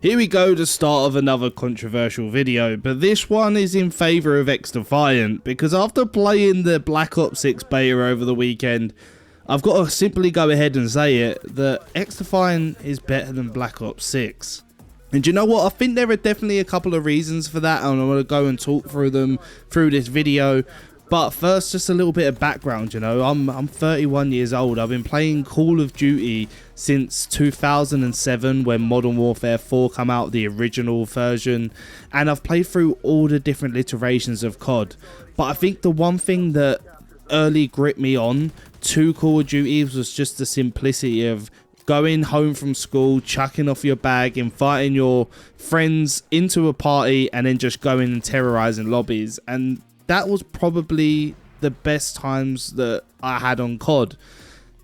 Here we go, the start of another controversial video, but this one is in favour of XDefiant, because after playing the Black Ops 6 beta over the weekend, I've got to simply go ahead and say it, that XDefiant is better than Black Ops 6. And do you know what, I think there are definitely a couple of reasons for that, and I'm going to go and talk through them through this video. But first, just a little bit of background, you know, I'm 31 years old. I've been playing Call of Duty since 2007 when Modern Warfare 4 came out, the original version. And I've played through all the different iterations of COD. But I think the one thing that early gripped me on to Call of Duty was just the simplicity of going home from school, chucking off your bag, inviting your friends into a party, and then just going and terrorizing lobbies. And that was probably the best times that I had on COD.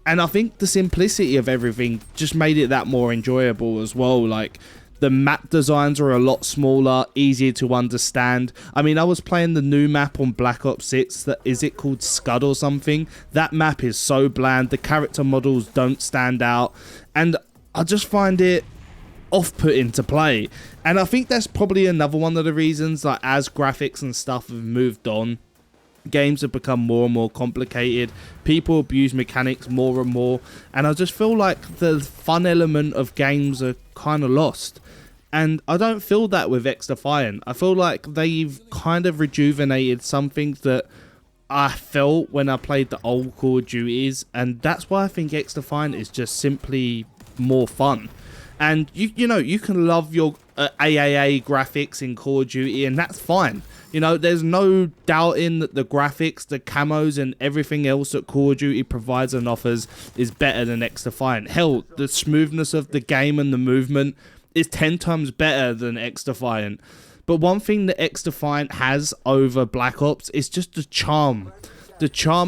And I think the simplicity of everything just made it that more enjoyable as well. Like, the map designs are a lot smaller, easier to understand. I mean, I was playing the new map on Black Ops 6. Is it called Scud or something? That map is so bland. The character models don't stand out. And I just find it off-putting to play. And I think that's probably another one of the reasons, like, as graphics and stuff have moved on, games have become more and more complicated, people abuse mechanics more and more, and I just feel like the fun element of games are kind of lost. And I don't feel that with XDefiant. I feel like they've kind of rejuvenated something that I felt when I played the old Call of Duties, and that's why I think XDefiant is just simply more fun. And you know, you can love your AAA graphics in Call of Duty, and that's fine. You know, there's no doubting that the graphics, the camos, and everything else that Call of Duty provides and offers is better than XDefiant. Hell, the smoothness of the game and the movement is 10 times better than XDefiant. But one thing that XDefiant has over Black Ops is just the charm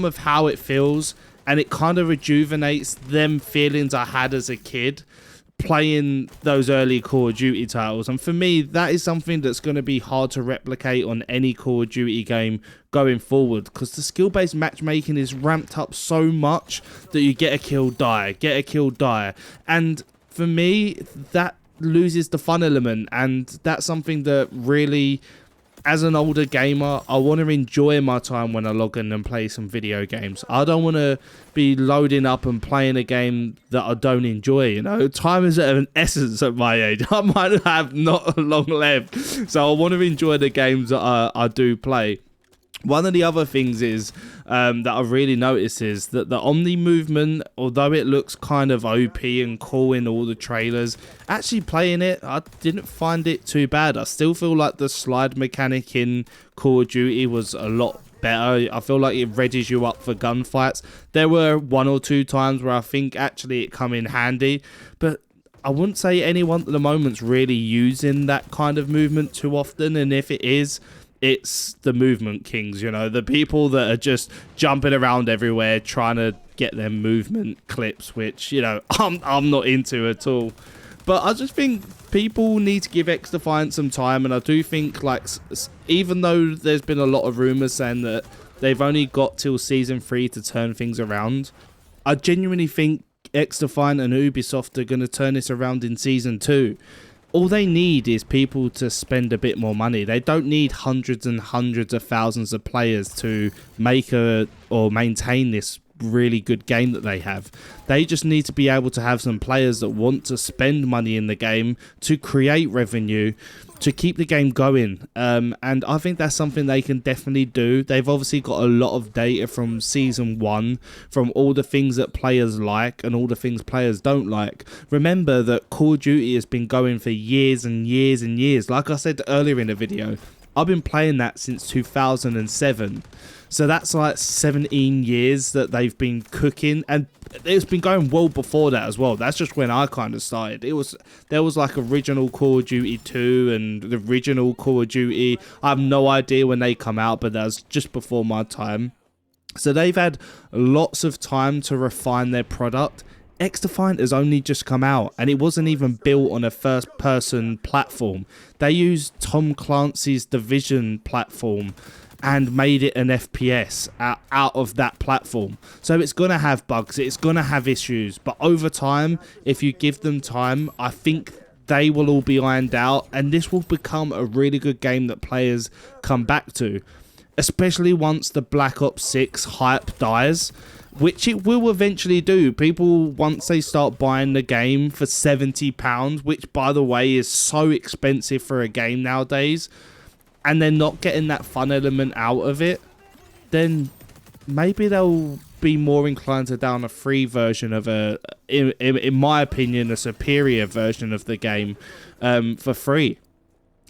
of how it feels, and it kind of rejuvenates them feelings I had as a kid playing those early Call of Duty titles. And for me, that is something that's going to be hard to replicate on any Call of Duty game going forward, because the skill-based matchmaking is ramped up so much that you get a kill, die. And for me, that loses the fun element, and that's something that really, as an older gamer, I want to enjoy my time when I log in and play some video games. I don't want to be loading up and playing a game that I don't enjoy, you know. Time is an essence at my age. I might have not long left, so I want to enjoy the games that I do play. One of the other things is that I really noticed is that the Omni movement, although it looks kind of OP and cool in all the trailers, actually playing it, I didn't find it too bad. I still feel like the slide mechanic in Call of Duty was a lot better. I feel like it readies you up for gunfights. There were one or two times where I think actually it come in handy, but I wouldn't say anyone at the moment's really using that kind of movement too often, and if it is, it's the movement kings, you know, the people that are just jumping around everywhere trying to get their movement clips, which, you know, I'm not into at all. But I just think people need to give XDefiant some time, and I do think, like, even though there's been a lot of rumours saying that they've only got till Season 3 to turn things around, I genuinely think XDefiant and Ubisoft are going to turn this around in Season 2. All they need is people to spend a bit more money. They don't need hundreds and hundreds of thousands of players to make or maintain this really good game that they have. They just need to be able to have some players that want to spend money in the game to create revenue, to keep the game going. And I think that's something they can definitely do. They've obviously got a lot of data from Season 1, from all the things that players like and all the things players don't like. Remember that Call of Duty has been going for years and years and years. Like I said earlier in the video, I've been playing that since 2007. So that's like 17 years that they've been cooking, and it's been going well before that as well. That's just when I kind of started. There was like original Call of Duty 2 and the original Call of Duty. I have no idea when they come out, but that was just before my time. So they've had lots of time to refine their product. XDefiant has only just come out, and it wasn't even built on a first-person platform. They used Tom Clancy's Division platform and made it an FPS out of that platform. So it's going to have bugs, it's going to have issues, but over time, if you give them time, I think they will all be ironed out, and this will become a really good game that players come back to, especially once the Black Ops 6 hype dies, which it will eventually do. People, once they start buying the game for £70, which by the way is so expensive for a game nowadays, and they're not getting that fun element out of it, then maybe they'll be more inclined to down a free version of in my opinion, a superior version of the game for free,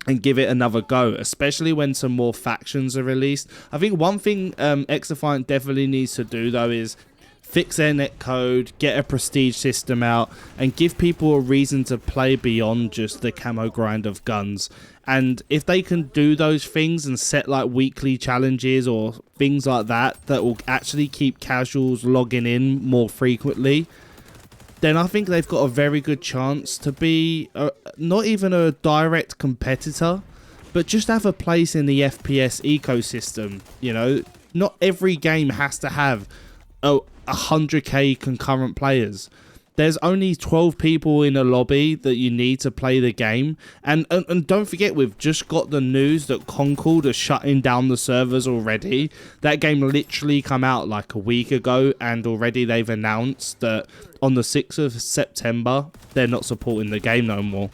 and give it another go, especially when some more factions are released. I think one thing XDefiant definitely needs to do though is fix their netcode, get a prestige system out, and give people a reason to play beyond just the camo grind of guns. And if they can do those things and set like weekly challenges or things like that that will actually keep casuals logging in more frequently, then I think they've got a very good chance to be not even a direct competitor, but just have a place in the FPS ecosystem. You know, not every game has to have 100k concurrent players. There's only 12 people in a lobby that you need to play the game. And don't forget, we've just got the news that Concord are shutting down the servers already. That game literally come out like a week ago, and already they've announced that on the 6th of September, they're not supporting the game no more.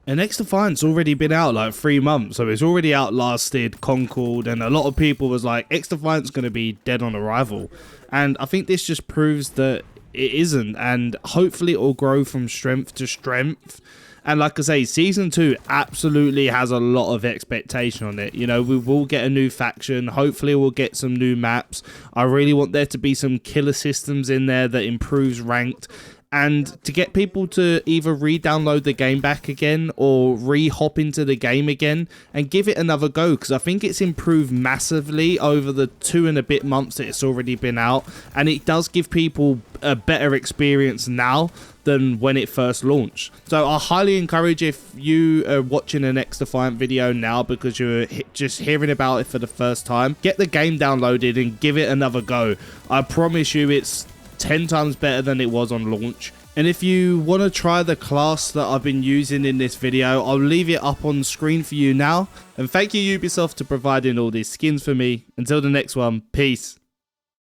And XDefiant's already been out like 3 months, so it's already outlasted Concord, and a lot of people was like, XDefiant's going to be dead on arrival. And I think this just proves that it isn't, and hopefully it will grow from strength to strength. And like I say, season 2 absolutely has a lot of expectation on it. You know, we will get a new faction, hopefully we'll get some new maps. I really want there to be some killer systems in there that improves ranked, and to get people to either re-download the game back again or re-hop into the game again and give it another go, because I think it's improved massively over the 2 and a bit months that it's already been out, and it does give people a better experience now than when it first launched. So I highly encourage, if you are watching an XDefiant video now because you're just hearing about it for the first time, get the game downloaded and give it another go. I promise you it's 10 times better than it was on launch. And if you want to try the class that I've been using in this video, I'll leave it up on screen for you now. And thank you Ubisoft for providing all these skins for me. Until the next one, peace.